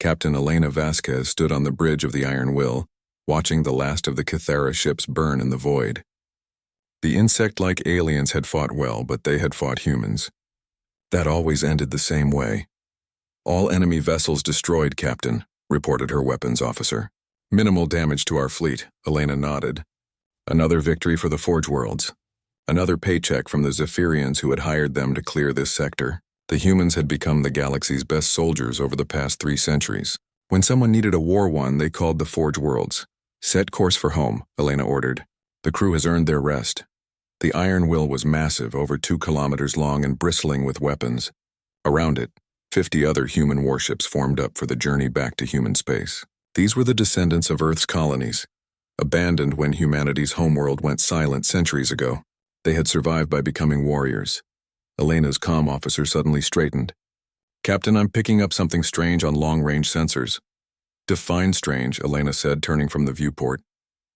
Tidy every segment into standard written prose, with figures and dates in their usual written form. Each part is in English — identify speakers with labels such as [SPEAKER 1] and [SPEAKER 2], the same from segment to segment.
[SPEAKER 1] Captain Elena Vasquez stood on the bridge of the Iron Will, watching the last of the Cathara ships burn in the void. The insect-like aliens had fought well, but they had fought humans. That always ended the same way. "All enemy vessels destroyed, Captain," reported her weapons officer. "Minimal damage to our fleet," Elena nodded. Another victory for the Forge Worlds. Another paycheck from the Zephyrians who had hired them to clear this sector. The humans had become the galaxy's best soldiers over the past 3 centuries. When someone needed a war won, they called the Forge Worlds. "Set course for home," Elena ordered. "The crew has earned their rest." The Iron Will was massive, over 2 kilometers long and bristling with weapons. Around it, 50 other human warships formed up for the journey back to human space. These were the descendants of Earth's colonies, abandoned when humanity's homeworld went silent centuries ago. They had survived by becoming warriors. Elena's comm officer suddenly straightened. "Captain, I'm picking up something strange on long-range sensors." "Define strange," Elena said, turning from the viewport.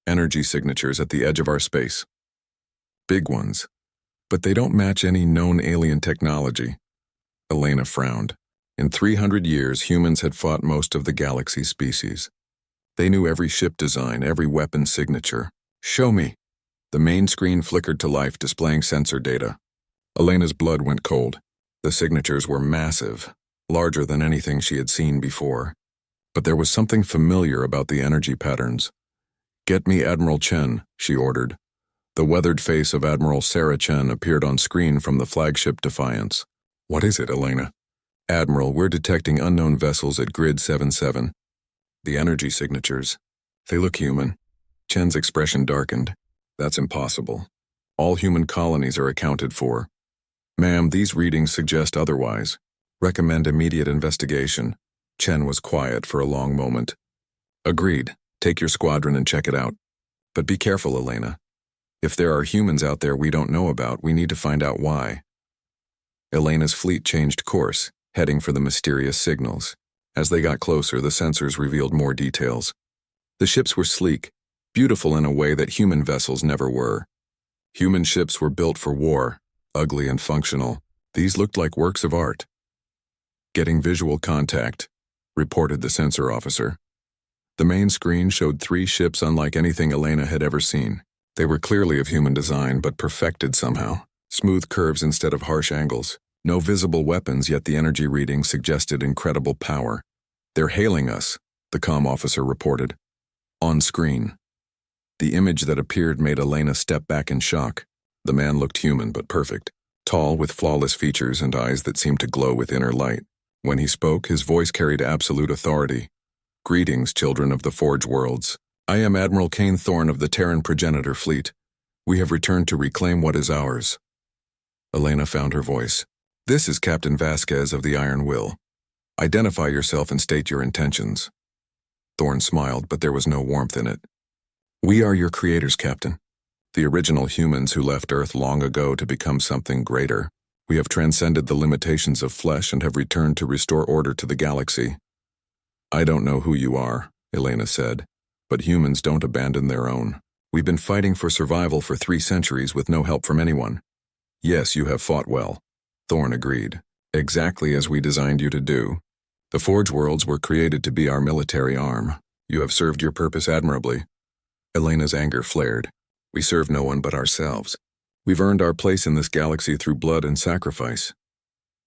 [SPEAKER 1] "Energy signatures at the edge of our space." "Big ones. But they don't match any known alien technology." Elena frowned. In 300 years, humans had fought most of the galaxy's species. They knew every ship design, every weapon signature. "Show me." The main screen flickered to life, displaying sensor data. Elena's blood went cold. The signatures were massive, larger than anything she had seen before. But there was something familiar about the energy patterns. "Get me Admiral Chen," she ordered. The weathered face of Admiral Sarah Chen appeared on screen from the flagship Defiance. "What is it, Elena?" "Admiral, we're detecting unknown vessels at Grid 77. The energy signatures. They look human." Chen's expression darkened. "That's impossible. All human colonies are accounted for." "Ma'am, these readings suggest otherwise. Recommend immediate investigation." Chen was quiet for a long moment. "Agreed. Take your squadron and check it out. But be careful, Elena. If there are humans out there we don't know about, we need to find out why." Elena's fleet changed course, heading for the mysterious signals. As they got closer, the sensors revealed more details. The ships were sleek, beautiful in a way that human vessels never were. Human ships were built for war, ugly and functional. These looked like works of art. "Getting visual contact," reported the sensor officer. The main screen showed 3 ships unlike anything Elena had ever seen. They were clearly of human design, but perfected somehow. Smooth curves instead of harsh angles. No visible weapons, yet the energy readings suggested incredible power. "They're hailing us," the comm officer reported. On screen. The image that appeared made Elena step back in shock. The man looked human but perfect, tall with flawless features and eyes that seemed to glow with inner light. When he spoke, his voice carried absolute authority. "Greetings, children of the Forge Worlds. I am Admiral Kane Thorne of the Terran Progenitor Fleet. We have returned to reclaim what is ours." Elena found her voice. "This is Captain Vasquez of the Iron Will. Identify yourself and state your intentions." Thorne smiled, but there was no warmth in it. "We are your creators, Captain. The original humans who left Earth long ago to become something greater. We have transcended the limitations of flesh and have returned to restore order to the galaxy." "I don't know who you are," Elena said, "but humans don't abandon their own. We've been fighting for survival for 3 centuries with no help from anyone." "Yes, you have fought well," Thorne agreed. "Exactly as we designed you to do. The Forge Worlds were created to be our military arm. You have served your purpose admirably." Elena's anger flared. "We serve no one but ourselves. We've earned our place in this galaxy through blood and sacrifice."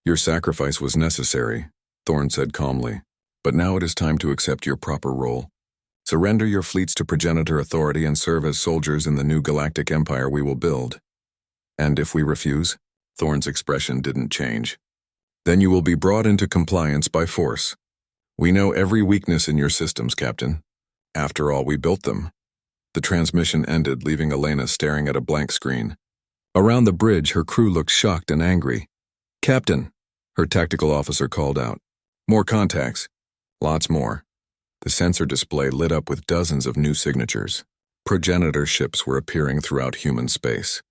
[SPEAKER 1] "Your sacrifice was necessary," Thorne said calmly. "But now it is time to accept your proper role. Surrender your fleets to Progenitor Authority and serve as soldiers in the new galactic empire we will build." "And if we refuse?" Thorne's expression didn't change. "Then you will be brought into compliance by force. We know every weakness in your systems, Captain. After all, we built them." The transmission ended, leaving Elena staring at a blank screen. Around the bridge, her crew looked shocked and angry. "Captain," her tactical officer called out. "More contacts." "Lots more." The sensor display lit up with dozens of new signatures. Progenitor ships were appearing throughout human space,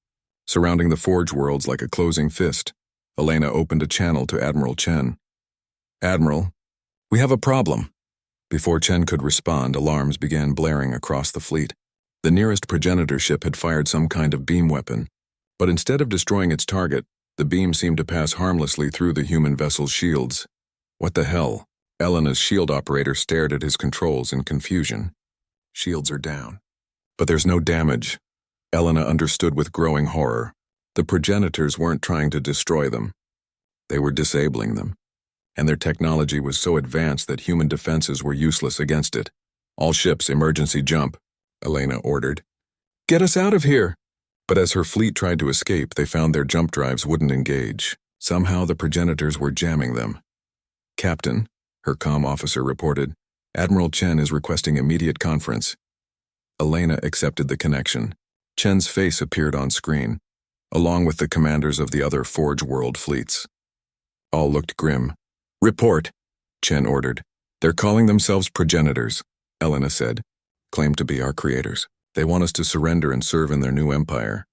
[SPEAKER 1] surrounding the Forge Worlds like a closing fist. Elena opened a channel to Admiral Chen. "Admiral, we have a problem." Before Chen could respond, alarms began blaring across the fleet. The nearest progenitor ship had fired some kind of beam weapon, but instead of destroying its target, the beam seemed to pass harmlessly through the human vessel's shields. "What the hell?" Elena's shield operator stared at his controls in confusion. Shields are down. But there's no damage. Elena understood with growing horror. The progenitors weren't trying to destroy them. They were disabling them. And their technology was so advanced that human defenses were useless against it. All ships, emergency jump, Elena ordered. Get us out of here! But as her fleet tried to escape, they found their jump drives wouldn't engage. Somehow the progenitors were jamming them. Captain, her comm officer reported, Admiral Chen is requesting immediate conference. Elena accepted the connection. Chen's face appeared on screen, along with the commanders of the other Forge World fleets. All looked grim. Report, Chen ordered. They're calling themselves progenitors, Elena said. Claim to be our creators. They want us to surrender and serve in their new empire.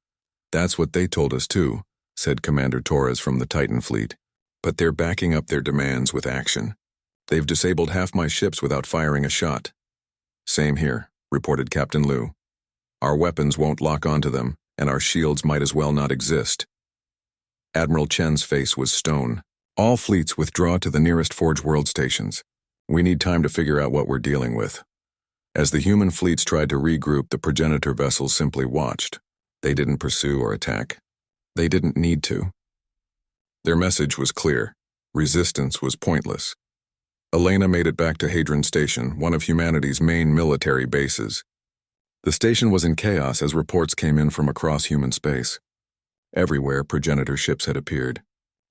[SPEAKER 1] That's what they told us too, said Commander Torres from the Titan fleet. But they're backing up their demands with action. They've disabled half my ships without firing a shot. Same here, reported Captain Liu. Our weapons won't lock onto them, and our shields might as well not exist. Admiral Chen's face was stone. All fleets withdraw to the nearest Forge World stations. We need time to figure out what we're dealing with. As the human fleets tried to regroup, the progenitor vessels simply watched. They didn't pursue or attack. They didn't need to. Their message was clear. Resistance was pointless. Elena made it back to Hadron Station, one of humanity's main military bases. The station was in chaos as reports came in from across human space. Everywhere, progenitor ships had appeared.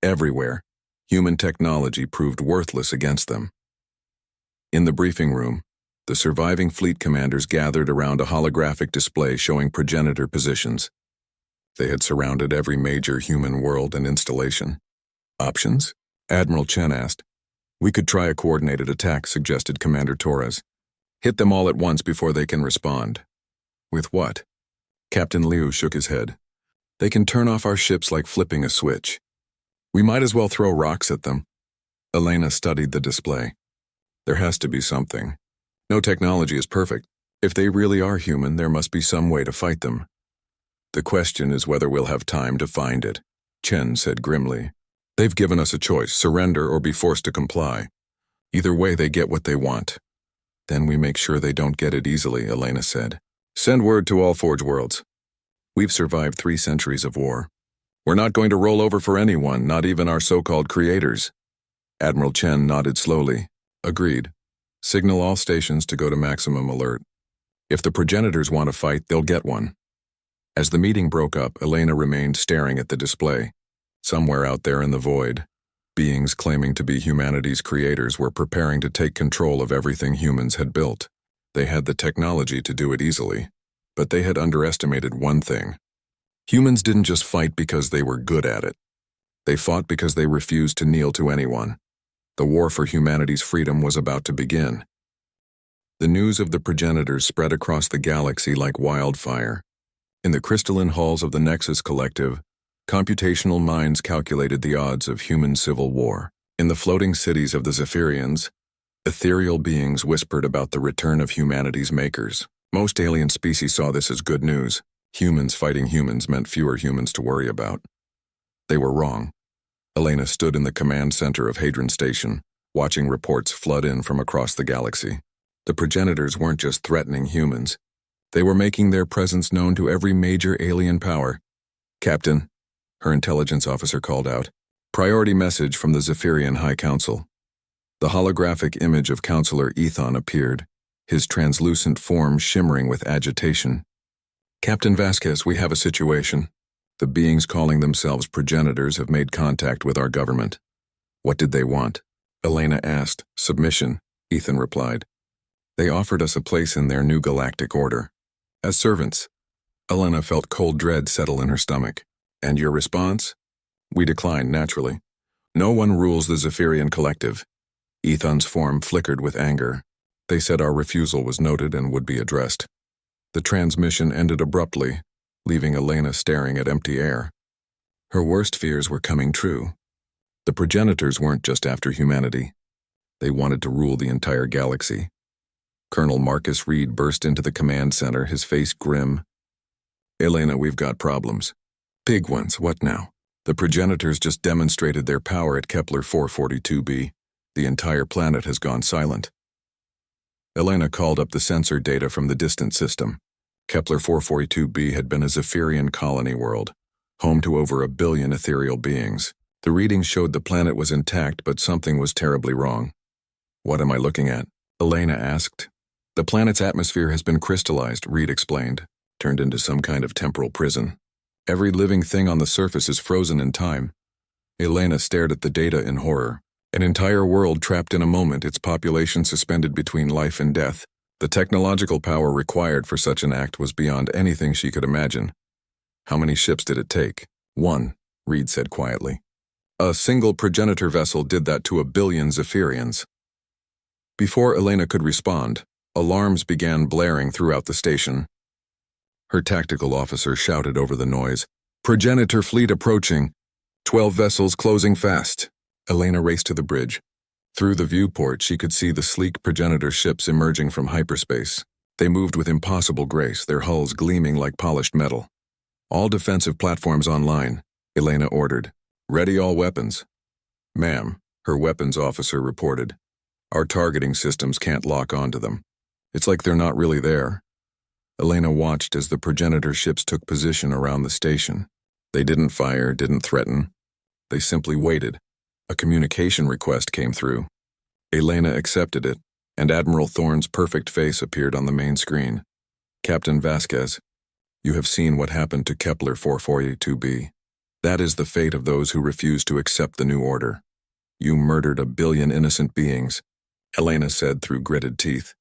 [SPEAKER 1] Everywhere, human technology proved worthless against them. In the briefing room, the surviving fleet commanders gathered around a holographic display showing progenitor positions. They had surrounded every major human world and installation. Options? Admiral Chen asked. We could try a coordinated attack, suggested Commander Torres. Hit them all at once before they can respond. With what? Captain Liu shook his head. They can turn off our ships like flipping a switch. We might as well throw rocks at them. Elena studied the display. There has to be something. No technology is perfect. If they really are human, there must be some way to fight them. The question is whether we'll have time to find it, Chen said grimly. They've given us a choice, surrender or be forced to comply. Either way, they get what they want. Then we make sure they don't get it easily, Elena said. Send word to all Forge Worlds. We've survived 3 centuries of war. We're not going to roll over for anyone, not even our so-called creators. Admiral Chen nodded slowly. Agreed. Signal all stations to go to maximum alert. If the progenitors want to fight, they'll get one. As the meeting broke up, Elena remained staring at the display. Somewhere out there in the void, beings claiming to be humanity's creators were preparing to take control of everything humans had built. They had the technology to do it easily, but they had underestimated one thing. Humans didn't just fight because they were good at it. They fought because they refused to kneel to anyone. The war for humanity's freedom was about to begin. The news of the progenitors spread across the galaxy like wildfire. In the crystalline halls of the Nexus Collective, computational minds calculated the odds of human civil war. In the floating cities of the Zephyrians, ethereal beings whispered about the return of humanity's makers. Most alien species saw this as good news. Humans fighting humans meant fewer humans to worry about. They were wrong. Elena stood in the command center of Hadron Station, watching reports flood in from across the galaxy. The progenitors weren't just threatening humans. They were making their presence known to every major alien power. Captain, her intelligence officer called out. Priority message from the Zephyrian High Council. The holographic image of Counselor Ethon appeared, his translucent form shimmering with agitation. Captain Vasquez, we have a situation. The beings calling themselves progenitors have made contact with our government. What did they want? Elena asked. Submission, Ethan replied. They offered us a place in their new galactic order. As servants. Elena felt cold dread settle in her stomach. And your response? We declined, naturally. No one rules the Zephyrian Collective. Ethon's form flickered with anger. They said our refusal was noted and would be addressed. The transmission ended abruptly, leaving Elena staring at empty air. Her worst fears were coming true. The progenitors weren't just after humanity. They wanted to rule the entire galaxy. Colonel Marcus Reed burst into the command center, his face grim. Elena, we've got problems. Big ones, what now? The progenitors just demonstrated their power at Kepler 442b. The entire planet has gone silent. Elena called up the sensor data from the distant system. Kepler 442b had been a Zephyrian colony world, home to over 1 billion ethereal beings. The readings showed the planet was intact, but something was terribly wrong. "What am I looking at?" Elena asked. "The planet's atmosphere has been crystallized," Reed explained, "turned into some kind of temporal prison. Every living thing on the surface is frozen in time." Elena stared at the data in horror. An entire world trapped in a moment, its population suspended between life and death. The technological power required for such an act was beyond anything she could imagine. "How many ships did it take?" "One," Reed said quietly. "A single progenitor vessel did that to 1 billion Zephyrians." Before Elena could respond, alarms began blaring throughout the station. Her tactical officer shouted over the noise, "Progenitor fleet approaching. 12 vessels closing fast." Elena raced to the bridge. Through the viewport, she could see the sleek progenitor ships emerging from hyperspace. They moved with impossible grace, their hulls gleaming like polished metal. "All defensive platforms online," Elena ordered. "Ready all weapons." "Ma'am," her weapons officer reported. "Our targeting systems can't lock onto them. It's like they're not really there." Elena watched as the progenitor ships took position around the station. They didn't fire, didn't threaten. They simply waited. A communication request came through. Elena accepted it, and Admiral Thorne's perfect face appeared on the main screen. "Captain Vasquez, you have seen what happened to Kepler 442b. That is the fate of those who refuse to accept the new order. You murdered 1 billion innocent beings," Elena said through gritted teeth.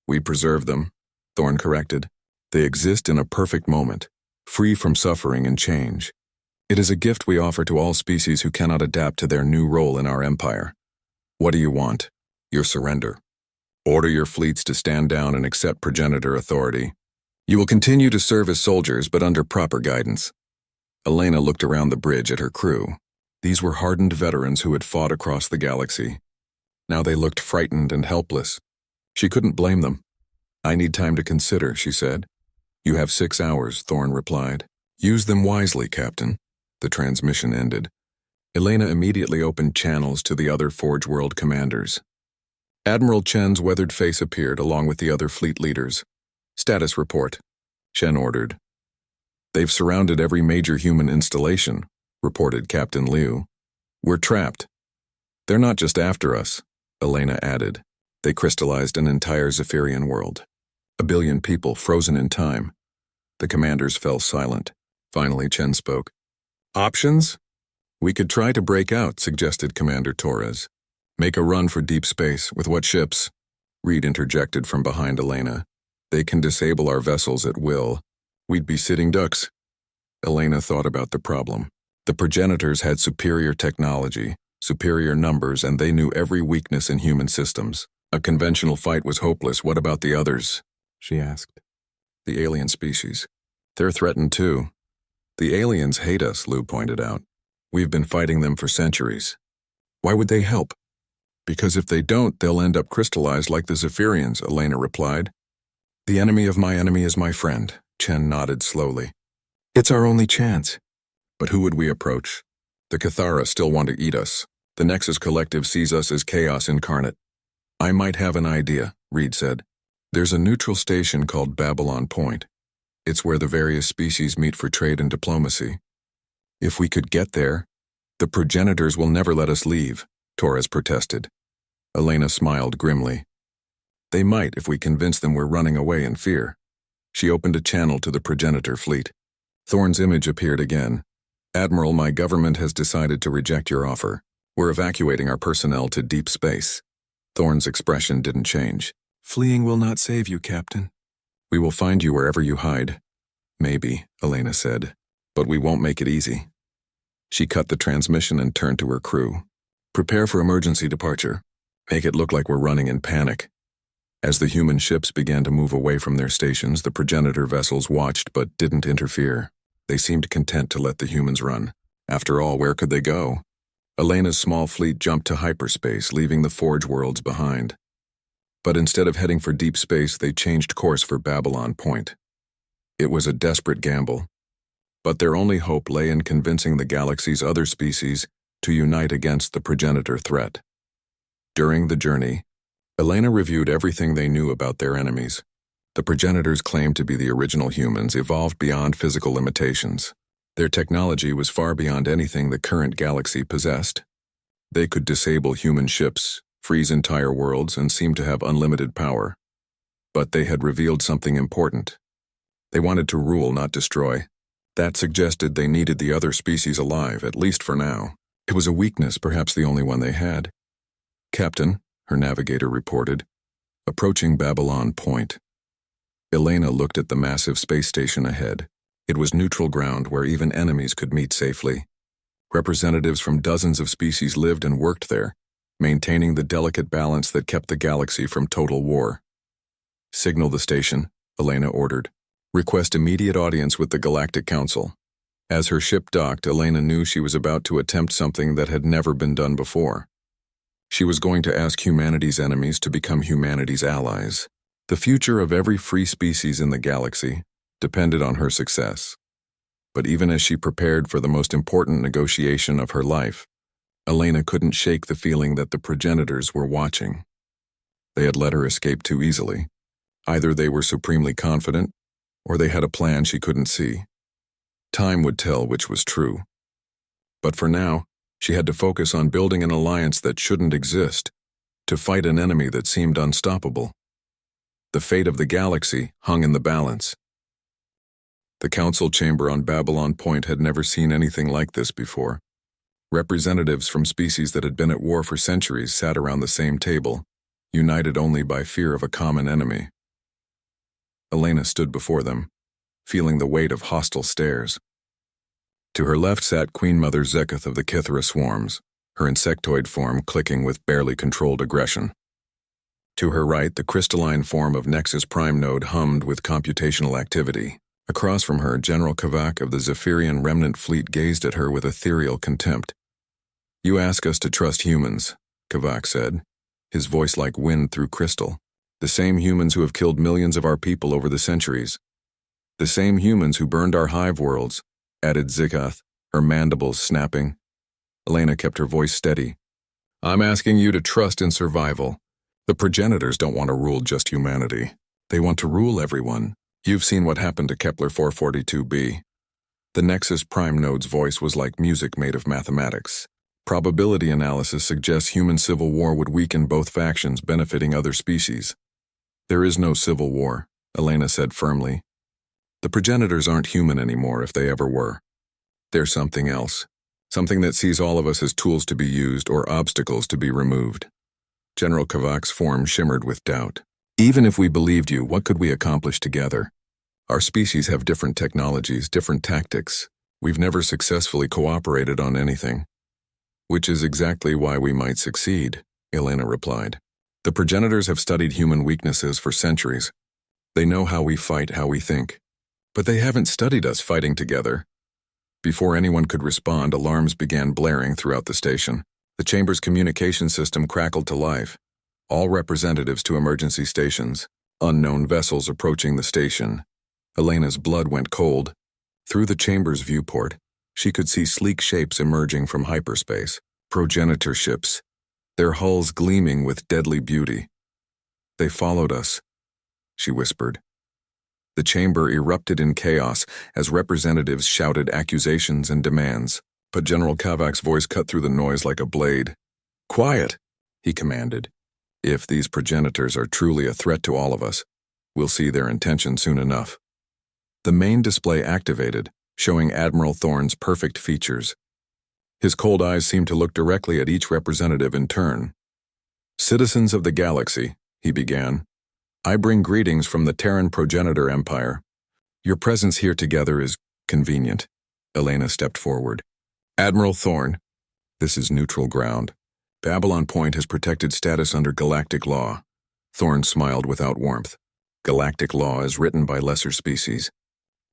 [SPEAKER 1] "We preserve them," Thorne corrected. "They exist in a perfect moment, free from suffering and change. It is a gift we offer to all species who cannot adapt to their new role in our empire. What do you want? Your surrender. Order your fleets to stand down and accept progenitor authority. You will continue to serve as soldiers, but under proper guidance." Elena looked around the bridge at her crew. These were hardened veterans who had fought across the galaxy. Now they looked frightened and helpless. She couldn't blame them. "I need time to consider," she said. "You have 6 hours," Thorne replied. "Use them wisely, Captain." The transmission ended. Elena immediately opened channels to the other Forge World commanders. Admiral Chen's weathered face appeared along with the other fleet leaders. "Status report," Chen ordered. "They've surrounded every major human installation," reported Captain Liu. "We're trapped." "They're not just after us," Elena added. "They crystallized an entire Zephyrian world. 1 billion people frozen in time." The commanders fell silent. Finally, Chen spoke. "Options? We could try to break out," suggested Commander Torres. "Make a run for deep space. With what ships?" Reed interjected from behind Elena. "They can disable our vessels at will. We'd be sitting ducks." Elena thought about the problem. The progenitors had superior technology, superior numbers, and they knew every weakness in human systems. A conventional fight was hopeless. "What about the others?" she asked. "The alien species. They're threatened too." "The aliens hate us," Liu pointed out. "We've been fighting them for centuries." "Why would they help?" "Because if they don't, they'll end up crystallized like the Zephyrians," Elena replied. "The enemy of my enemy is my friend," Chen nodded slowly. "It's our only chance." "But who would we approach? The Cathara still want to eat us. The Nexus Collective sees us as chaos incarnate." "I might have an idea," Reed said. "There's a neutral station called Babylon Point. It's where the various species meet for trade and diplomacy. If we could get there, the progenitors will never let us leave," Torres protested. Elena smiled grimly. "They might if we convince them we're running away in fear." She opened a channel to the progenitor fleet. Thorne's image appeared again. "Admiral, my government has decided to reject your offer. We're evacuating our personnel to deep space." Thorne's expression didn't change. "Fleeing will not save you, Captain. We will find you wherever you hide." "Maybe," Elena said, "but we won't make it easy." She cut the transmission and turned to her crew. "Prepare for emergency departure. Make it look like we're running in panic." As the human ships began to move away from their stations, the progenitor vessels watched but didn't interfere. They seemed content to let the humans run. After all, where could they go? Elena's small fleet jumped to hyperspace, leaving the Forge worlds behind. But instead of heading for deep space, they changed course for Babylon Point. It was a desperate gamble, but their only hope lay in convincing the galaxy's other species to unite against the progenitor threat. During the journey, Elena reviewed everything they knew about their enemies. The progenitors claimed to be the original humans, evolved beyond physical limitations. Their technology was far beyond anything the current galaxy possessed. They could disable human ships, freeze entire worlds, and seemed to have unlimited power. But they had revealed something important. They wanted to rule, not destroy. That suggested they needed the other species alive, at least for now. It was a weakness, perhaps the only one they had. "Captain," her navigator reported, "approaching Babylon Point." Elena looked at the massive space station ahead. It was neutral ground where even enemies could meet safely. Representatives from dozens of species lived and worked there, maintaining the delicate balance that kept the galaxy from total war. "Signal the station," Elena ordered. "Request immediate audience with the Galactic Council." As her ship docked, Elena knew she was about to attempt something that had never been done before. She was going to ask humanity's enemies to become humanity's allies. The future of every free species in the galaxy depended on her success. But even as she prepared for the most important negotiation of her life, Elena couldn't shake the feeling that the progenitors were watching. They had let her escape too easily. Either they were supremely confident, or they had a plan she couldn't see. Time would tell which was true. But for now, she had to focus on building an alliance that shouldn't exist, to fight an enemy that seemed unstoppable. The fate of the galaxy hung in the balance. The council chamber on Babylon Point had never seen anything like this before. Representatives from species that had been at war for centuries sat around the same table, united only by fear of a common enemy. Elena stood before them, feeling the weight of hostile stares. To her left sat Queen Mother Zeketh of the Kythera swarms, her insectoid form clicking with barely controlled aggression. To her right, the crystalline form of Nexus Prime Node hummed with computational activity. Across from her, General Kavak of the Zephyrian Remnant Fleet gazed at her with ethereal contempt. "You ask us to trust humans," Kavak said, his voice like wind through crystal. "The same humans who have killed millions of our people over the centuries. The same humans who burned our hive worlds," added Zikath, her mandibles snapping. Elena kept her voice steady. "I'm asking you to trust in survival. The progenitors don't want to rule just humanity. They want to rule everyone. You've seen what happened to Kepler 442b. The Nexus Prime Node's voice was like music made of mathematics. Probability analysis suggests human civil war would weaken both factions, benefiting other species. There is no civil war, Elena said firmly. The progenitors aren't human anymore if they ever were. They're something else. Something that sees all of us as tools to be used or obstacles to be removed. General Kavak's form shimmered with doubt. Even if we believed you, what could we accomplish together? Our species have different technologies, different tactics. We've never successfully cooperated on anything. Which is exactly why we might succeed, Elena replied. The progenitors have studied human weaknesses for centuries. They know how we fight, how we think. But they haven't studied us fighting together. Before anyone could respond, alarms began blaring throughout the station. The chamber's communication system crackled to life. All representatives to emergency stations. Unknown vessels approaching the station. Elena's blood went cold. Through the chamber's viewport, she could see sleek shapes emerging from hyperspace. Progenitor ships, their hulls gleaming with deadly beauty. They followed us, she whispered. The chamber erupted in chaos as representatives shouted accusations and demands, but General Kavak's voice cut through the noise like a blade. Quiet, he commanded. If these progenitors are truly a threat to all of us, we'll see their intention soon enough. The main display activated, showing Admiral Thorne's perfect features. His cold eyes seemed to look directly at each representative in turn. Citizens of the galaxy, he began, I bring greetings from the Terran Progenitor Empire. Your presence here together is convenient. Elena stepped forward. Admiral Thorne, this is neutral ground. Babylon Point has protected status under galactic law. Thorne smiled without warmth. Galactic law is written by lesser species.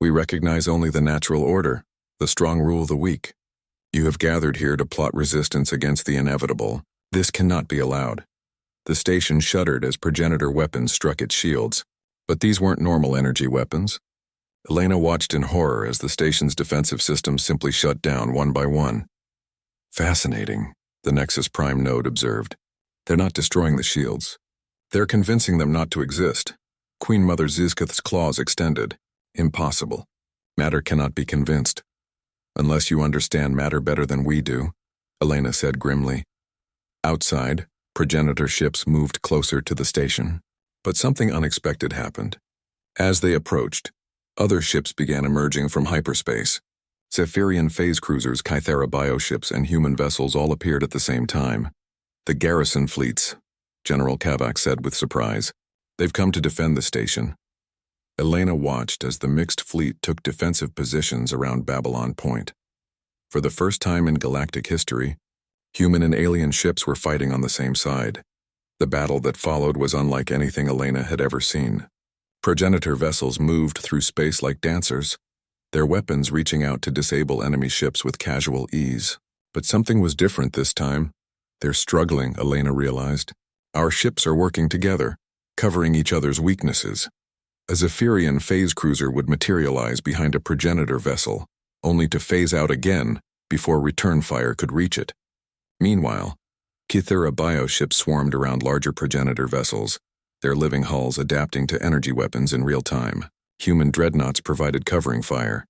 [SPEAKER 1] We recognize only the natural order. The strong rule the weak. You have gathered here to plot resistance against the inevitable. This cannot be allowed. The station shuddered as progenitor weapons struck its shields. But these weren't normal energy weapons. Elena watched in horror as the station's defensive systems simply shut down one by one. Fascinating, the Nexus Prime Node observed. They're not destroying the shields. They're convincing them not to exist. Queen Mother Zizkath's claws extended. Impossible. Matter cannot be convinced. Unless you understand matter better than we do, Elena said grimly. Outside, progenitor ships moved closer to the station. But something unexpected happened. As they approached, other ships began emerging from hyperspace. Zephyrian phase cruisers, Kythera bioships, and human vessels all appeared at the same time. The garrison fleets, General Kavak said with surprise. They've come to defend the station. Elena watched as the mixed fleet took defensive positions around Babylon Point. For the first time in galactic history, human and alien ships were fighting on the same side. The battle that followed was unlike anything Elena had ever seen. Progenitor vessels moved through space like dancers, their weapons reaching out to disable enemy ships with casual ease. But something was different this time. They're struggling, Elena realized. Our ships are working together, covering each other's weaknesses. A Zephyrian phase cruiser would materialize behind a progenitor vessel, only to phase out again before return fire could reach it. Meanwhile, Kythera bioships swarmed around larger progenitor vessels, their living hulls adapting to energy weapons in real time. Human dreadnoughts provided covering fire,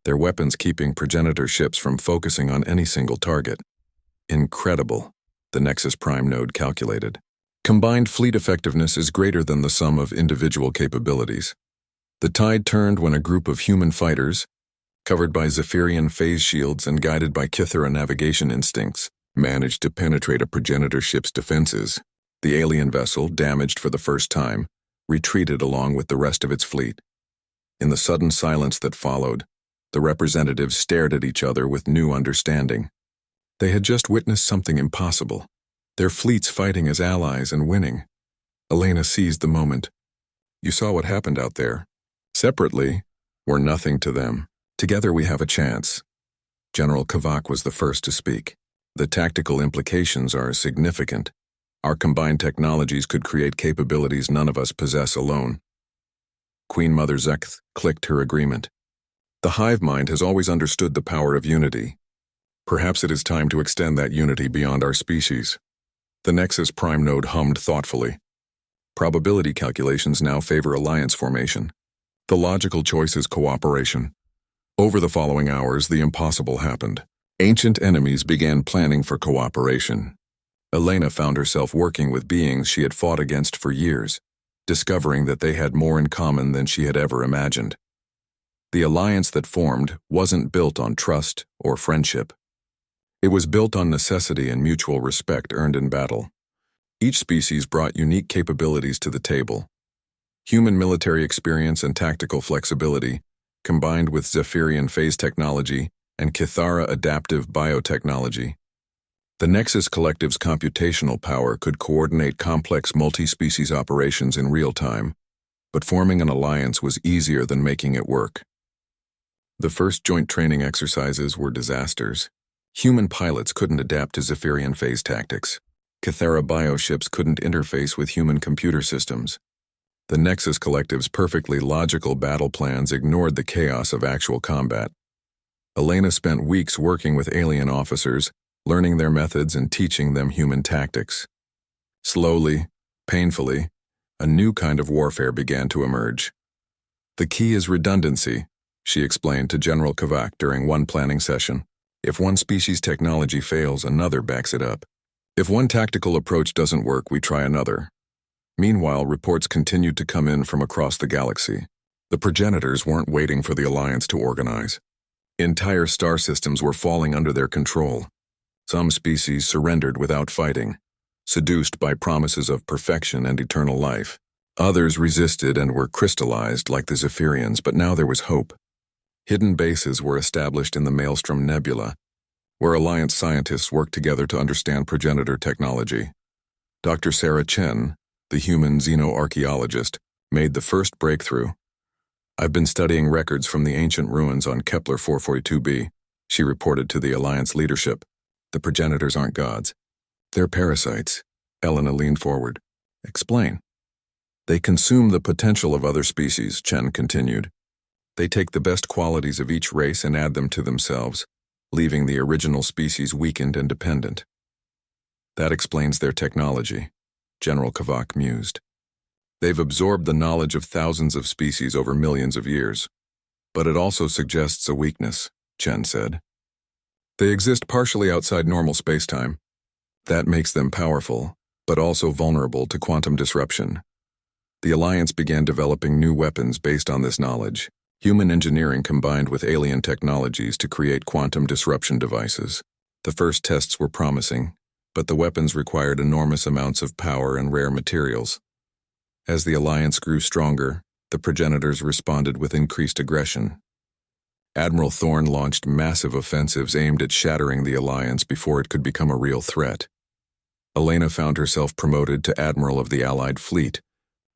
[SPEAKER 1] their weapons keeping progenitor ships from focusing on any single target. Incredible, the Nexus Prime node calculated. Combined fleet effectiveness is greater than the sum of individual capabilities. The tide turned when a group of human fighters, covered by Zephyrian phase shields and guided by Kythera navigation instincts, managed to penetrate a progenitor ship's defenses. The alien vessel, damaged for the first time, retreated along with the rest of its fleet. In the sudden silence that followed, the representatives stared at each other with new understanding. They had just witnessed something impossible. Their fleets fighting as allies and winning. Elena seized the moment. You saw what happened out there. Separately, we're nothing to them. Together we have a chance. General Kavak was the first to speak. The tactical implications are significant. Our combined technologies could create capabilities none of us possess alone. Queen Mother Zekth clicked her agreement. The hive mind has always understood the power of unity. Perhaps it is time to extend that unity beyond our species. The Nexus Prime node hummed thoughtfully. Probability calculations now favor alliance formation. The logical choice is cooperation. Over the following hours, the impossible happened. Ancient enemies began planning for cooperation. Elena found herself working with beings she had fought against for years, discovering that they had more in common than she had ever imagined. The alliance that formed wasn't built on trust or friendship. It was built on necessity and mutual respect earned in battle. Each species brought unique capabilities to the table. Human military experience and tactical flexibility, combined with Zephyrian phase technology and Kythera adaptive biotechnology. The Nexus Collective's computational power could coordinate complex multi-species operations in real time, but forming an alliance was easier than making it work. The first joint training exercises were disasters. Human pilots couldn't adapt to Zephyrian phase tactics. Kythera bioships couldn't interface with human computer systems. The Nexus Collective's perfectly logical battle plans ignored the chaos of actual combat. Elena spent weeks working with alien officers, learning their methods and teaching them human tactics. Slowly, painfully, a new kind of warfare began to emerge. The key is redundancy, she explained to General Kavak during one planning session. If one species' technology fails, another backs it up. If one tactical approach doesn't work, we try another. Meanwhile, reports continued to come in from across the galaxy. The progenitors weren't waiting for the Alliance to organize. Entire star systems were falling under their control. Some species surrendered without fighting, seduced by promises of perfection and eternal life. Others resisted and were crystallized like the Zephyrians, but now there was hope. Hidden bases were established in the Maelstrom Nebula, where Alliance scientists worked together to understand progenitor technology. Dr. Sarah Chen, the human xenoarchaeologist, made the first breakthrough. I've been studying records from the ancient ruins on Kepler 442b, she reported to the Alliance leadership. The progenitors aren't gods. They're parasites. Elena leaned forward. Explain. They consume the potential of other species, Chen continued. They take the best qualities of each race and add them to themselves, leaving the original species weakened and dependent. That explains their technology, General Kavak mused. They've absorbed the knowledge of thousands of species over millions of years. But it also suggests a weakness, Chen said. They exist partially outside normal spacetime. That makes them powerful, but also vulnerable to quantum disruption. The Alliance began developing new weapons based on this knowledge, human engineering combined with alien technologies to create quantum disruption devices. The first tests were promising, but the weapons required enormous amounts of power and rare materials. As the Alliance grew stronger, the progenitors responded with increased aggression. Admiral Thorne launched massive offensives aimed at shattering the Alliance before it could become a real threat. Elena found herself promoted to Admiral of the Allied fleet,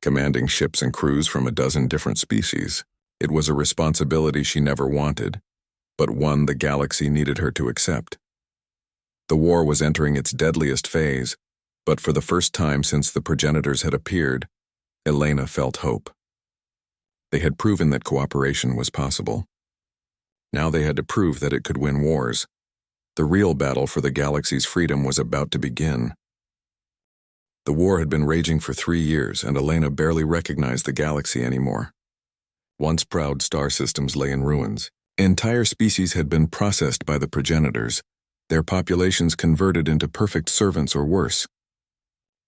[SPEAKER 1] commanding ships and crews from a dozen different species. It was a responsibility she never wanted, but one the galaxy needed her to accept. The war was entering its deadliest phase, but for the first time since the progenitors had appeared, Elena felt hope. They had proven that cooperation was possible. Now they had to prove that it could win wars. The real battle for the galaxy's freedom was about to begin. The war had been raging for 3 years, and Elena barely recognized the galaxy anymore. Once proud star systems lay in ruins. Entire species had been processed by the progenitors, their populations converted into perfect servants or worse.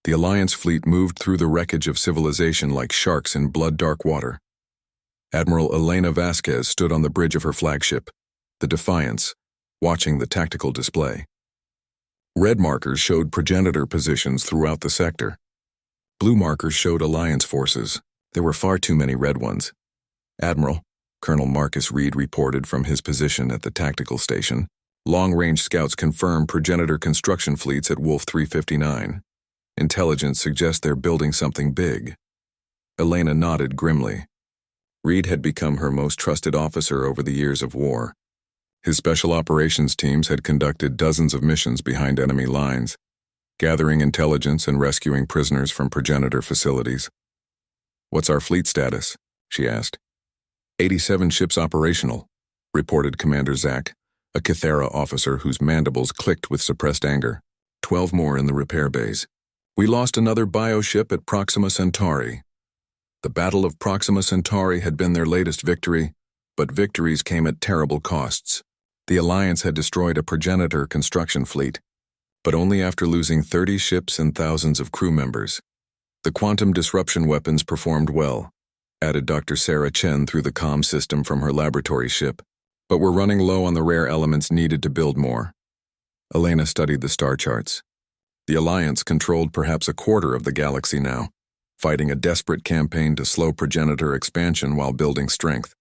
[SPEAKER 1] The Alliance fleet moved through the wreckage of civilization like sharks in blood-dark water. Admiral Elena Vasquez stood on the bridge of her flagship, the Defiance, watching the tactical display. Red markers showed progenitor positions throughout the sector. Blue markers showed Alliance forces. There were far too many red ones. Admiral, Colonel Marcus Reed reported from his position at the tactical station. Long-range scouts confirm progenitor construction fleets at Wolf 359. Intelligence suggests they're building something big. Elena nodded grimly. Reed had become her most trusted officer over the years of war. His special operations teams had conducted dozens of missions behind enemy lines, gathering intelligence and rescuing prisoners from progenitor facilities. "What's our fleet status?" she asked. 87 ships operational, reported Commander Zach, a Kythera officer whose mandibles clicked with suppressed anger. 12 more in the repair bays. We lost another bioship at Proxima Centauri. The Battle of Proxima Centauri had been their latest victory, but victories came at terrible costs. The Alliance had destroyed a progenitor construction fleet, but only after losing 30 ships and thousands of crew members. The quantum disruption weapons performed well, added Dr. Sarah Chen through the comm system from her laboratory ship, but we're running low on the rare elements needed to build more. Elena studied the star charts. The Alliance controlled perhaps a quarter of the galaxy now, fighting a desperate campaign to slow progenitor expansion while building strength.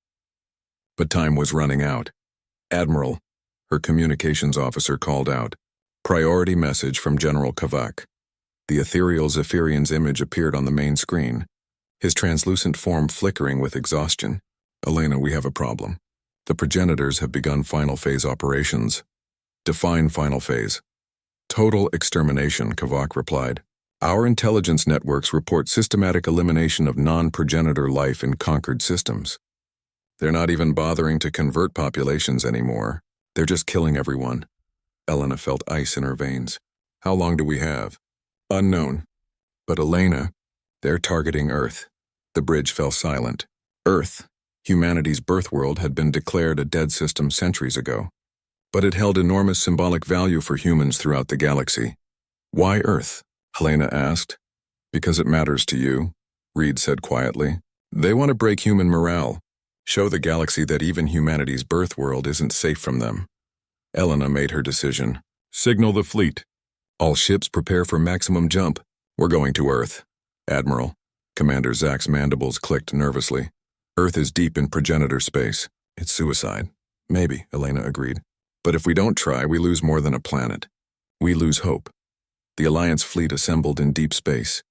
[SPEAKER 1] But time was running out. "Admiral," her communications officer called out. Priority message from General Kavak. The ethereal Zephyrian's image appeared on the main screen, his translucent form flickering with exhaustion. "Elena, we have a problem. The progenitors have begun final phase operations." "Define final phase." "Total extermination," Kavak replied. "Our intelligence networks report systematic elimination of non-progenitor life in conquered systems. They're not even bothering to convert populations anymore. They're just killing everyone." Elena felt ice in her veins. "How long do we have?" "Unknown." "But Elena, they're targeting Earth." The bridge fell silent. Earth, humanity's birth world, had been declared a dead system centuries ago. But it held enormous symbolic value for humans throughout the galaxy. "Why Earth?" Helena asked. "Because it matters to you," Reed said quietly. "They want to break human morale, show the galaxy that even humanity's birth world isn't safe from them." Elena made her decision. "Signal the fleet. All ships prepare for maximum jump. We're going to Earth." "Admiral." Commander Zach's mandibles clicked nervously. "Earth is deep in progenitor space. It's suicide." "Maybe," Elena agreed. "But if we don't try, we lose more than a planet. We lose hope." The Alliance fleet assembled in deep space.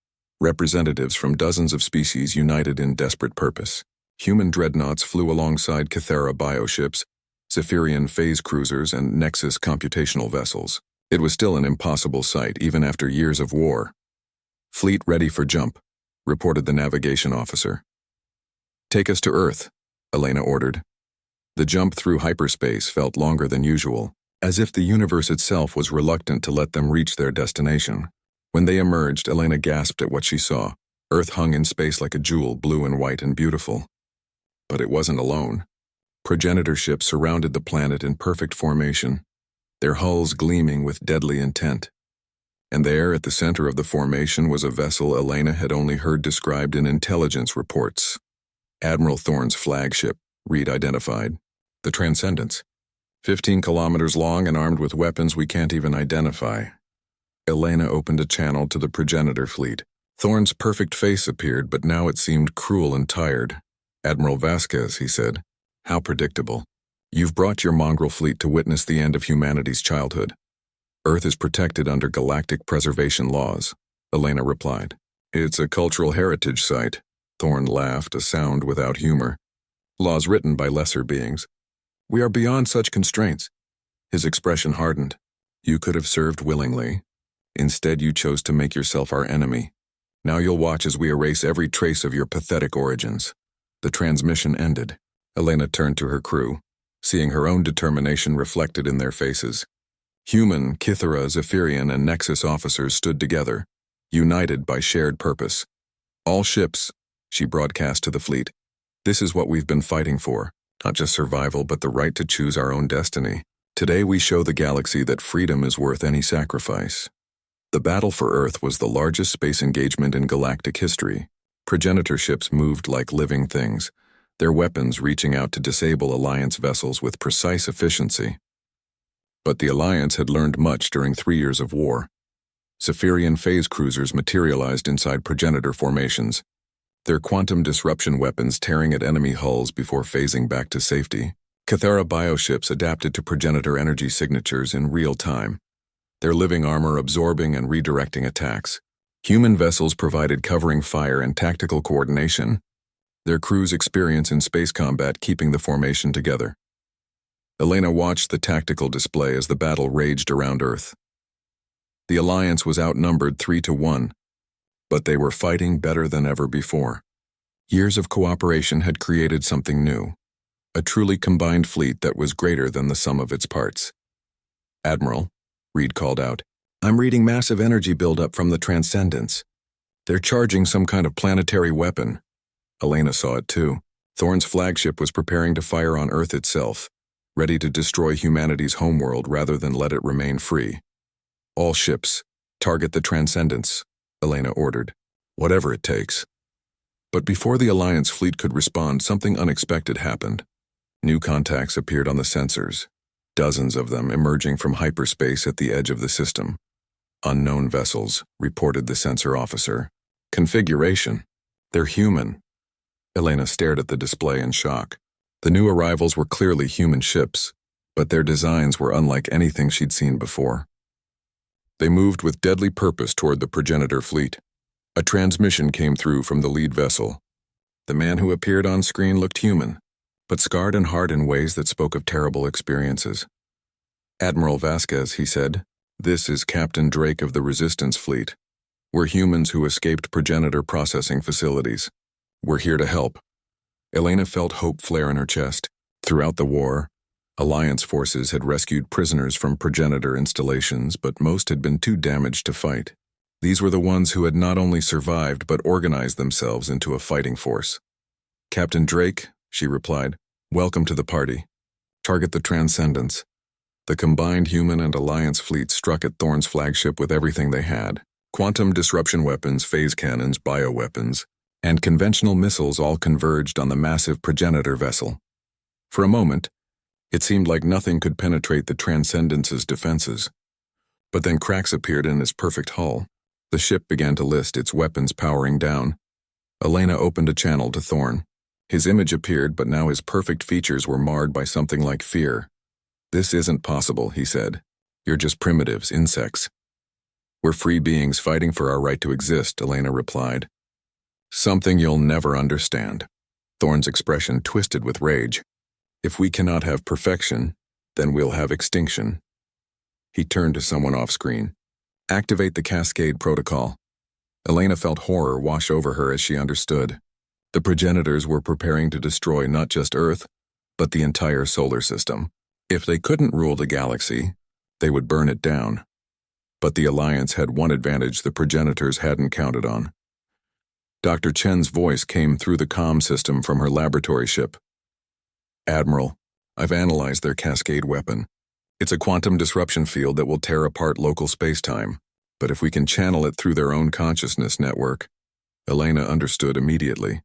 [SPEAKER 1] Representatives from dozens of species united in desperate purpose. Human dreadnoughts flew alongside Kythera bioships, Zephyrian phase cruisers, and Nexus computational vessels. It was still an impossible sight, even after years of war. "Fleet ready for jump," reported the navigation officer. "Take us to Earth," Elena ordered. The jump through hyperspace felt longer than usual. as if the universe itself was reluctant to let them reach their destination. When they emerged, Elena gasped at what she saw. Earth hung in space like a jewel, blue and white and beautiful. But it wasn't alone. Progenitor ships surrounded the planet in perfect formation, their hulls gleaming with deadly intent. And there, at the center of the formation, was a vessel Elena had only heard described in intelligence reports. Admiral Thorne's flagship, Reed identified. The Transcendence. 15 kilometers long and armed with weapons we can't even identify. Elena opened a channel to the progenitor fleet. Thorne's perfect face appeared, but now it seemed cruel and tired. Admiral Vasquez, he said. How predictable. You've brought your mongrel fleet to witness the end of humanity's childhood. Earth is protected under galactic preservation laws, Elena replied. It's a cultural heritage site. Thorne laughed, a sound without humor. Laws written by lesser beings. We are beyond such constraints. His expression hardened. You could have served willingly. Instead, you chose to make yourself our enemy. Now you'll watch as we erase every trace of your pathetic origins. The transmission ended. Elena turned to her crew, seeing her own determination reflected in their faces. Human, Kythera, Zephyrian, and Nexus officers stood together, united by shared purpose. All ships, she broadcast to the fleet. This is what we've been fighting for, not just survival but the right to choose our own destiny. Today we show the galaxy that freedom is worth any sacrifice. The battle for Earth was the largest space engagement in galactic history. Progenitor ships moved like living things, their weapons reaching out to disable Alliance vessels with precise efficiency. But the Alliance had learned much during 3 years of war. Zephyrian phase cruisers materialized inside progenitor formations, their quantum disruption weapons tearing at enemy hulls before phasing back to safety. Kythera bioships adapted to progenitor energy signatures in real time, their living armor absorbing and redirecting attacks. Human vessels provided covering fire and tactical coordination, their crews' experience in space combat keeping the formation together. Elena watched the tactical display as the battle raged around Earth. The Alliance was outnumbered 3-1, but they were fighting better than ever before. Years of cooperation had created something new, a truly combined fleet that was greater than the sum of its parts. Admiral, Reed called out, I'm reading massive energy buildup from the Transcendence. They're charging some kind of planetary weapon. Elena saw it too. Thorne's flagship was preparing to fire on Earth itself, ready to destroy humanity's homeworld rather than let it remain free. All ships, target the Transcendence, Elena ordered. Whatever it takes. But before the Alliance fleet could respond, something unexpected happened. New contacts appeared on the sensors, dozens of them emerging from hyperspace at the edge of the system. Unknown vessels, reported the sensor officer. Configuration. They're human. Elena stared at the display in shock. The new arrivals were clearly human ships, but their designs were unlike anything she'd seen before. They moved with deadly purpose toward the progenitor fleet. A transmission came through from the lead vessel. The man who appeared on screen looked human, but scarred and hard in ways that spoke of terrible experiences. Admiral Vasquez, he said, this is Captain Drake of the Resistance Fleet. We're humans who escaped progenitor processing facilities. We're here to help. Elena felt hope flare in her chest. Throughout the war, Alliance forces had rescued prisoners from progenitor installations, but most had been too damaged to fight. These were the ones who had not only survived but organized themselves into a fighting force. Captain Drake, she replied, welcome to the party. Target the Transcendence. The combined human and Alliance fleet struck at Thorne's flagship with everything they had. Quantum disruption weapons, phase cannons, bioweapons, and conventional missiles all converged on the massive progenitor vessel. For a moment, it seemed like nothing could penetrate the Transcendence's defenses. But then cracks appeared in its perfect hull. The ship began to list, its weapons powering down. Elena opened a channel to Thorne. His image appeared, but now his perfect features were marred by something like fear. This isn't possible, he said. You're just primitives, insects. We're free beings fighting for our right to exist, Elena replied. Something you'll never understand. Thorne's expression twisted with rage. If we cannot have perfection, then we'll have extinction. He turned to someone off-screen. Activate the Cascade Protocol. Elena felt horror wash over her as she understood. The progenitors were preparing to destroy not just Earth, but the entire solar system. If they couldn't rule the galaxy, they would burn it down. But the Alliance had one advantage the progenitors hadn't counted on. Dr. Chen's voice came through the comm system from her laboratory ship. "Admiral, I've analyzed their cascade weapon. It's a quantum disruption field that will tear apart local space-time, but if we can channel it through their own consciousness network." Elena understood immediately.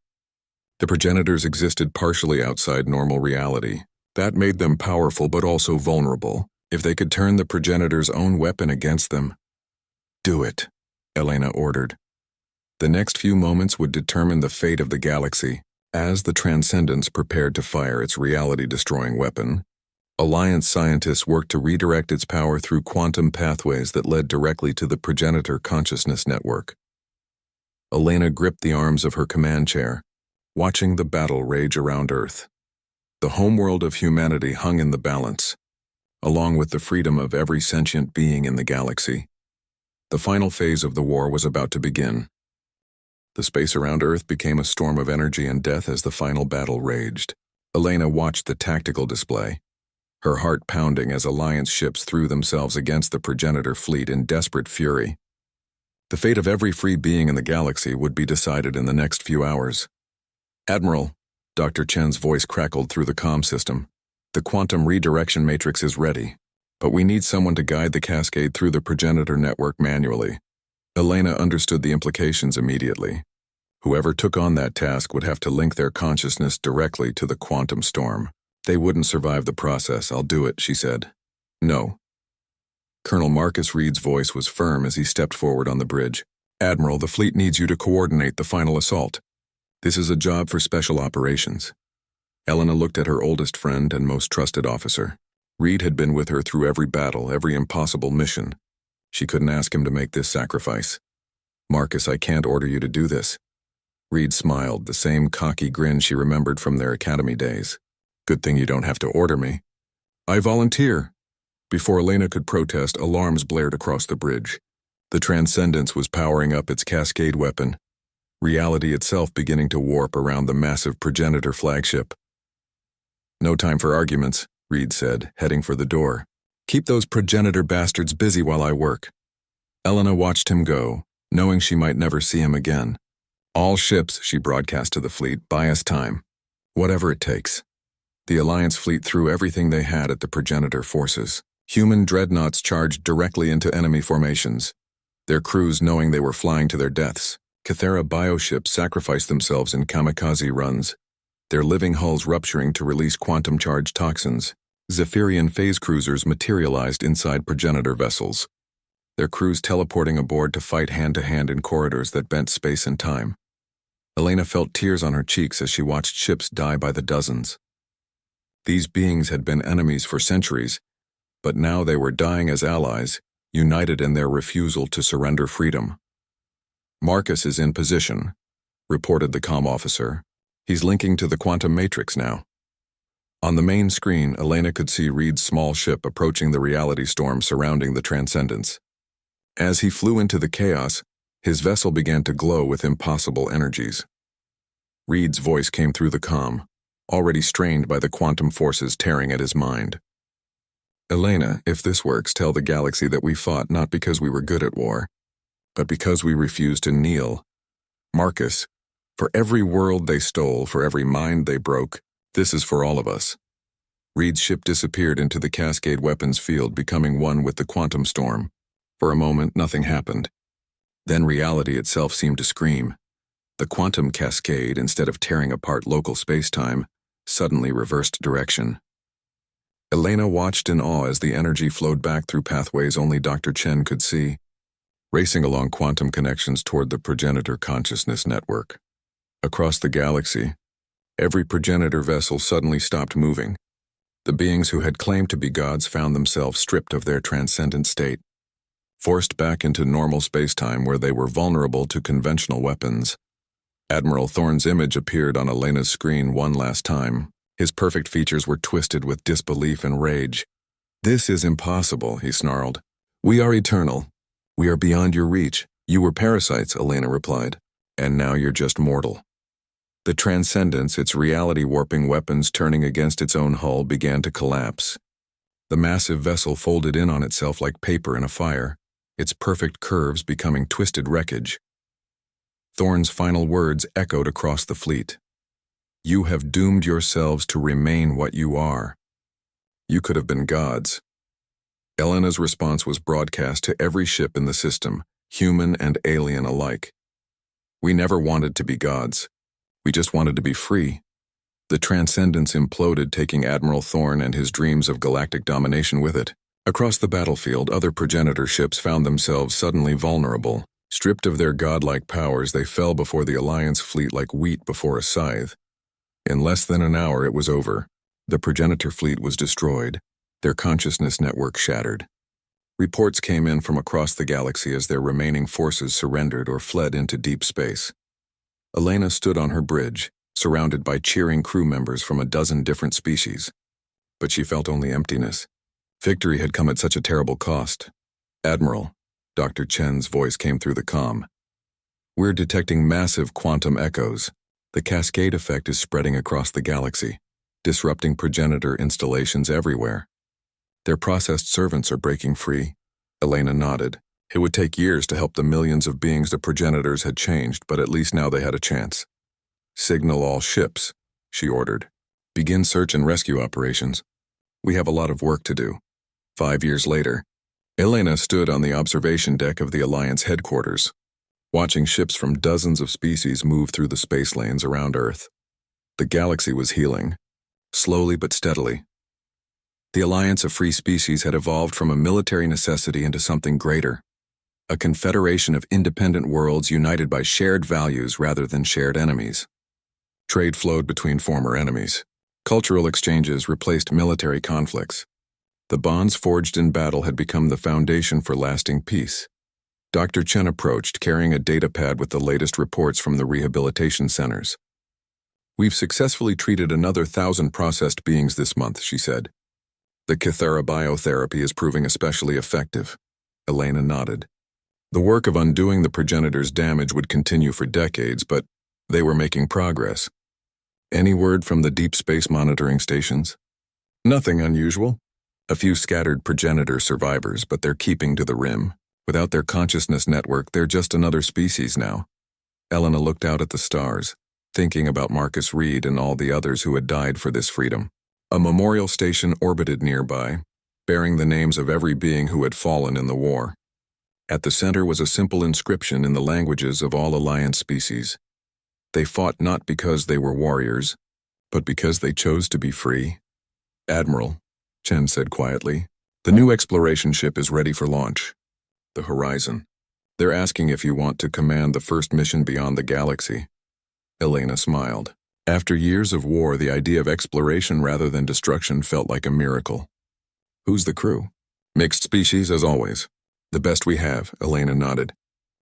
[SPEAKER 1] The progenitors existed partially outside normal reality. That made them powerful but also vulnerable. If they could turn the progenitors' own weapon against them. "Do it," Elena ordered. The next few moments would determine the fate of the galaxy. As the Transcendence prepared to fire its reality-destroying weapon, Alliance scientists worked to redirect its power through quantum pathways that led directly to the progenitor consciousness network. Elena gripped the arms of her command chair, watching the battle rage around Earth. The homeworld of humanity hung in the balance, along with the freedom of every sentient being in the galaxy. The final phase of the war was about to begin. The space around Earth became a storm of energy and death as the final battle raged. Elena watched the tactical display, her heart pounding as Alliance ships threw themselves against the progenitor fleet in desperate fury. The fate of every free being in the galaxy would be decided in the next few hours. "Admiral," Dr. Chen's voice crackled through the comm system. "The quantum redirection matrix is ready, but we need someone to guide the cascade through the progenitor network manually." Elena understood the implications immediately. Whoever took on that task would have to link their consciousness directly to the quantum storm. "They wouldn't survive the process. I'll do it," she said. "No." Colonel Marcus Reed's voice was firm as he stepped forward on the bridge. "Admiral, the fleet needs you to coordinate the final assault. This is a job for special operations." Elena looked at her oldest friend and most trusted officer. Reed had been with her through every battle, every impossible mission. She couldn't ask him to make this sacrifice. "Marcus, I can't order you to do this." Reed smiled, the same cocky grin she remembered from their academy days. "Good thing you don't have to order me." "I volunteer." Before Elena could protest, alarms blared across the bridge. The Transcendence was powering up its cascade weapon, reality itself beginning to warp around the massive progenitor flagship. "No time for arguments," Reed said, heading for the door. "Keep those progenitor bastards busy while I work." Elena watched him go, knowing she might never see him again. "All ships," she broadcast to the fleet, "buy us time. Whatever it takes." The Alliance fleet threw everything they had at the progenitor forces. Human dreadnoughts charged directly into enemy formations, their crews knowing they were flying to their deaths. Cathera bioships sacrificed themselves in kamikaze runs, their living hulls rupturing to release quantum-charged toxins. Zephyrian phase cruisers materialized inside progenitor vessels, their crews teleporting aboard to fight hand-to-hand in corridors that bent space and time. Elena felt tears on her cheeks as she watched ships die by the dozens. These beings had been enemies for centuries, but now they were dying as allies, united in their refusal to surrender freedom. "Marcus is in position," reported the comm officer. "He's linking to the quantum matrix now." On the main screen, Elena could see Reed's small ship approaching the reality storm surrounding the Transcendence. As he flew into the chaos, his vessel began to glow with impossible energies. Reed's voice came through the comm, already strained by the quantum forces tearing at his mind. "Elena, if this works, tell the galaxy that we fought not because we were good at war, but because we refused to kneel. Marcus, for every world they stole, for every mind they broke, this is for all of us." Reed's ship disappeared into the cascade weapons field, becoming one with the quantum storm. For a moment, nothing happened. Then reality itself seemed to scream. The quantum cascade, instead of tearing apart local space-time, suddenly reversed direction. Elena watched in awe as the energy flowed back through pathways only Dr. Chen could see, racing along quantum connections toward the progenitor consciousness network. Across the galaxy, every progenitor vessel suddenly stopped moving. The beings who had claimed to be gods found themselves stripped of their transcendent state, forced back into normal space-time where they were vulnerable to conventional weapons. Admiral Thorne's image appeared on Elena's screen one last time. His perfect features were twisted with disbelief and rage. "This is impossible," he snarled. "We are eternal. We are beyond your reach. You were parasites," Elena replied, "and now you're just mortal." The Transcendence, its reality-warping weapons turning against its own hull, began to collapse. The massive vessel folded in on itself like paper in a fire, its perfect curves becoming twisted wreckage. Thorne's final words echoed across the fleet. "You have doomed yourselves to remain what you are. You could have been gods." Elena's response was broadcast to every ship in the system, human and alien alike. "We never wanted to be gods. We just wanted to be free." The transcendence imploded, taking Admiral Thorne and his dreams of galactic domination with it. Across the battlefield, other progenitor ships found themselves suddenly vulnerable. Stripped of their godlike powers, they fell before the Alliance fleet like wheat before a scythe. In less than an hour, it was over. The progenitor fleet was destroyed, their consciousness network shattered. Reports came in from across the galaxy as their remaining forces surrendered or fled into deep space. Elena stood on her bridge, surrounded by cheering crew members from a dozen different species. But she felt only emptiness. Victory had come at such a terrible cost. "Admiral," Dr. Chen's voice came through the comm. "We're detecting massive quantum echoes. The cascade effect is spreading across the galaxy, disrupting progenitor installations everywhere. Their processed servants are breaking free." Elena nodded. It would take years to help the millions of beings the progenitors had changed, but at least now they had a chance. "Signal all ships," she ordered. "Begin search and rescue operations. We have a lot of work to do." 5 years later, Elena stood on the observation deck of the Alliance headquarters, watching ships from dozens of species move through the space lanes around Earth. The galaxy was healing, slowly but steadily. The Alliance of Free Species had evolved from a military necessity into something greater, a confederation of independent worlds united by shared values rather than shared enemies. Trade flowed between former enemies. Cultural exchanges replaced military conflicts. The bonds forged in battle had become the foundation for lasting peace. Dr. Chen approached, carrying a datapad with the latest reports from the rehabilitation centers. "We've successfully treated another 1,000 processed beings this month," she said. "The Kythera biotherapy is proving especially effective." Elena nodded. The work of undoing the progenitor's damage would continue for decades, but they were making progress. "Any word from the deep space monitoring stations?" "Nothing unusual. A few scattered progenitor survivors, but they're keeping to the rim. Without their consciousness network, they're just another species now." Elena looked out at the stars, thinking about Marcus Reed and all the others who had died for this freedom. A memorial station orbited nearby, bearing the names of every being who had fallen in the war. At the center was a simple inscription in the languages of all Alliance species. They fought not because they were warriors, but because they chose to be free. "Admiral," Chen said quietly, "the new exploration ship is ready for launch. The Horizon. They're asking if you want to command the first mission beyond the galaxy." Elena smiled. After years of war, the idea of exploration rather than destruction felt like a miracle. "Who's the crew?" "Mixed species, as always. The best we have," Elena nodded.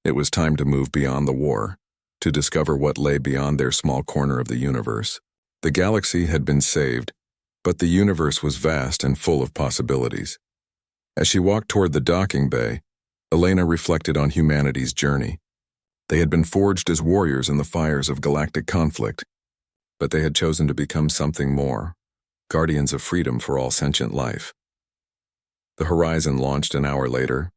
[SPEAKER 1] It was time to move beyond the war, to discover what lay beyond their small corner of the universe. The galaxy had been saved, but the universe was vast and full of possibilities. As she walked toward the docking bay, Elena reflected on humanity's journey. They had been forged as warriors in the fires of galactic conflict, but they had chosen to become something more, guardians of freedom for all sentient life. The Horizon launched an hour later,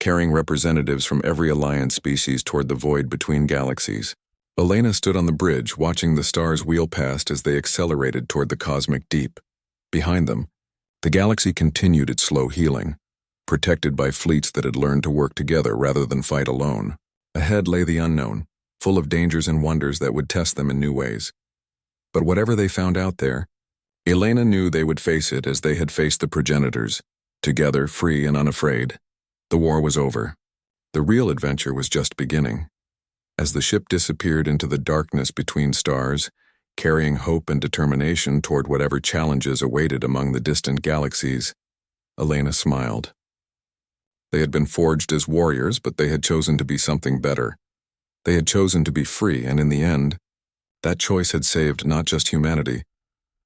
[SPEAKER 1] carrying representatives from every Alliance species toward the void between galaxies. Elena stood on the bridge, watching the stars wheel past as they accelerated toward the cosmic deep. Behind them, the galaxy continued its slow healing, protected by fleets that had learned to work together rather than fight alone. Ahead lay the unknown, full of dangers and wonders that would test them in new ways. But whatever they found out there, Elena knew they would face it as they had faced the progenitors, together, free and unafraid. The war was over. The real adventure was just beginning. As the ship disappeared into the darkness between stars, carrying hope and determination toward whatever challenges awaited among the distant galaxies, Elena smiled. They had been forged as warriors, but they had chosen to be something better. They had chosen to be free, and in the end, that choice had saved not just humanity,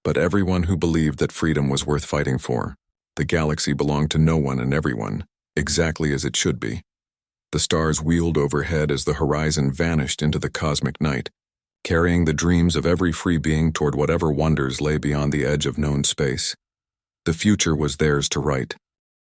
[SPEAKER 1] but everyone who believed that freedom was worth fighting for. The galaxy belonged to no one and everyone, exactly as it should be. The stars wheeled overhead as the horizon vanished into the cosmic night, carrying the dreams of every free being toward whatever wonders lay beyond the edge of known space. The future was theirs to write.